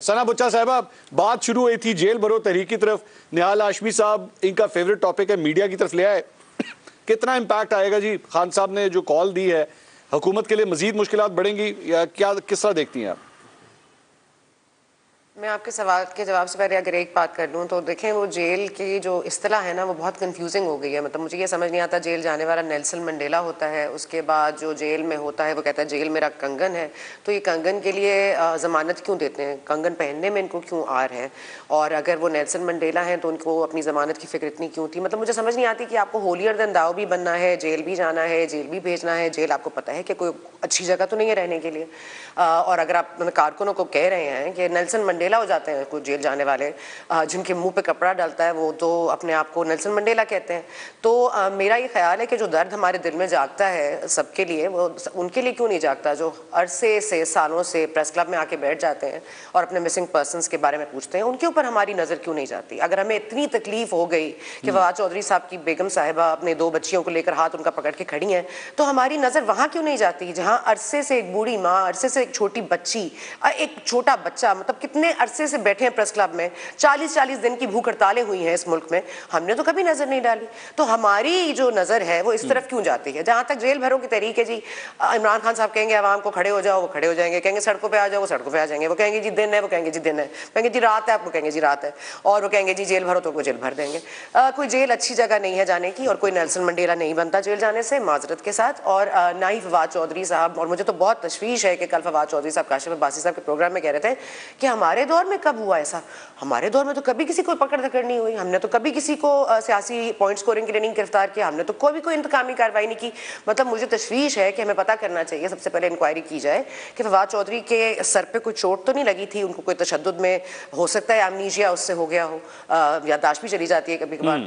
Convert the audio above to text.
सना बुच्चा साहबा, बात शुरू हुई थी जेल भरो तहरीक की तरफ। निहाल हाशमी साहब इनका फेवरेट टॉपिक है, मीडिया की तरफ ले आए। कितना इम्पैक्ट आएगा जी? खान साहब ने जो कॉल दी है, हुकूमत के लिए मजीद मुश्किलात बढ़ेंगी या क्या, किस तरह देखती हैं आप? मैं आपके सवाल के जवाब से पहले अगर एक बात कर लूँ तो देखें, वो जेल की जो इस्तिलाह है ना वो बहुत कंफ्यूजिंग हो गई है। मतलब मुझे ये समझ नहीं आता, जेल जाने वाला नेल्सन मंडेला होता है, उसके बाद जो जेल में होता है वो कहता है जेल मेरा कंगन है। तो ये कंगन के लिए ज़मानत क्यों देते हैं? कंगन पहनने में इनको क्यों आर है? और अगर वो नेल्सन मंडेला हैं तो उनको अपनी ज़मानत की फिक्र इतनी क्यों थी? मतलब मुझे समझ नहीं आती कि आपको होलियर देन दाव भी बनना है, जेल भी जाना है, जेल भी भेजना है। जेल आपको पता है कि कोई अच्छी जगह तो नहीं है रहने के लिए। और अगर आप कारकुनों को कह रहे हैं कि नेल्सन मंडेला हो जाते हैं कुछ जेल जाने वाले, जिनके मुंह पे कपड़ा डालता है वो तो अपने आप को नेल्सन मंडेला कहते हैं। तो मेरा ये ख्याल है कि जो दर्द हमारे दिल में जागता है सबके लिए, वो उनके लिए क्यों नहीं जागता जो अरसे से सालों से प्रेस क्लब में आके बैठ जाते हैं और अपने मिसिंग पर्सनस के बारे में पूछते हैं, उनके ऊपर हमारी नज़र क्यों नहीं जाती? अगर हमें इतनी तकलीफ हो गई कि फवाद चौधरी साहब की बेगम साहिबा अपने 2 बच्चियों को लेकर हाथ उनका पकड़ के खड़ी हैं, तो हमारी नज़र वहाँ क्यों नहीं जाती जहाँ अरसे से एक बूढ़ी माँ, अरसे से एक छोटी बच्ची, एक छोटा बच्चा, मतलब कितने अरसे से बैठे हैं प्रेस क्लब में, 40-40 दिन की भूख हड़तालें हुई हैं इस मुल्क में, हमने तो कभी नजर नहीं डाली। तो हमारी जो नजर है वो इस तरफ क्यों जाती है? जहां तक जेल भरों के तरीके जी, इमरान खान साहब कहेंगे आवाम को खड़े हो जाओ, वो खड़े हो जाएंगे, कहेंगे सड़कों पे आ जाओ, वो सड़कों पे आ जाएंगे, वो कहेंगे जी दिन है, वो कहेंगे जी दिन है, कहेंगे जी रात है, आपको कहेंगे जी रात है, और वो कहेंगे जी जेल भरो तो वो जेल भर देंगे। कोई जेल अच्छी जगह नहीं है जाने की, और कोई नेल्सन मंडेला नहीं बनता जेल जाने से, माजरत के साथ। और ना ही फवाद चौधरी साहब, और मुझे तो बहुत तशवीश है कि कल फवाद चौधरी साहब काशिफ अब्बासी साहब के प्रोग्राम में कह रहे थे कि हमारे दौर में कब हुआ ऐसा? हमारे दौर में तो कभी किसी को पकड़ धकड़ नहीं हुई, हमने तो कभी किसी को सियासी पॉइंट स्कोरिंग के लिए नहीं गिरफ्तार किया, हमने तो कोई इंतकामी कार्रवाई नहीं की। मतलब मुझे तशवीश है कि हमें पता करना चाहिए, सबसे पहले इंक्वायरी की जाए कि फवाद चौधरी के सर पे कोई चोट तो नहीं लगी थी, उनको कोई तशद्दुद में हो सकता है अमनीशिया उससे हो गया हो, याददाश्त भी चली जाती है कभी कभार।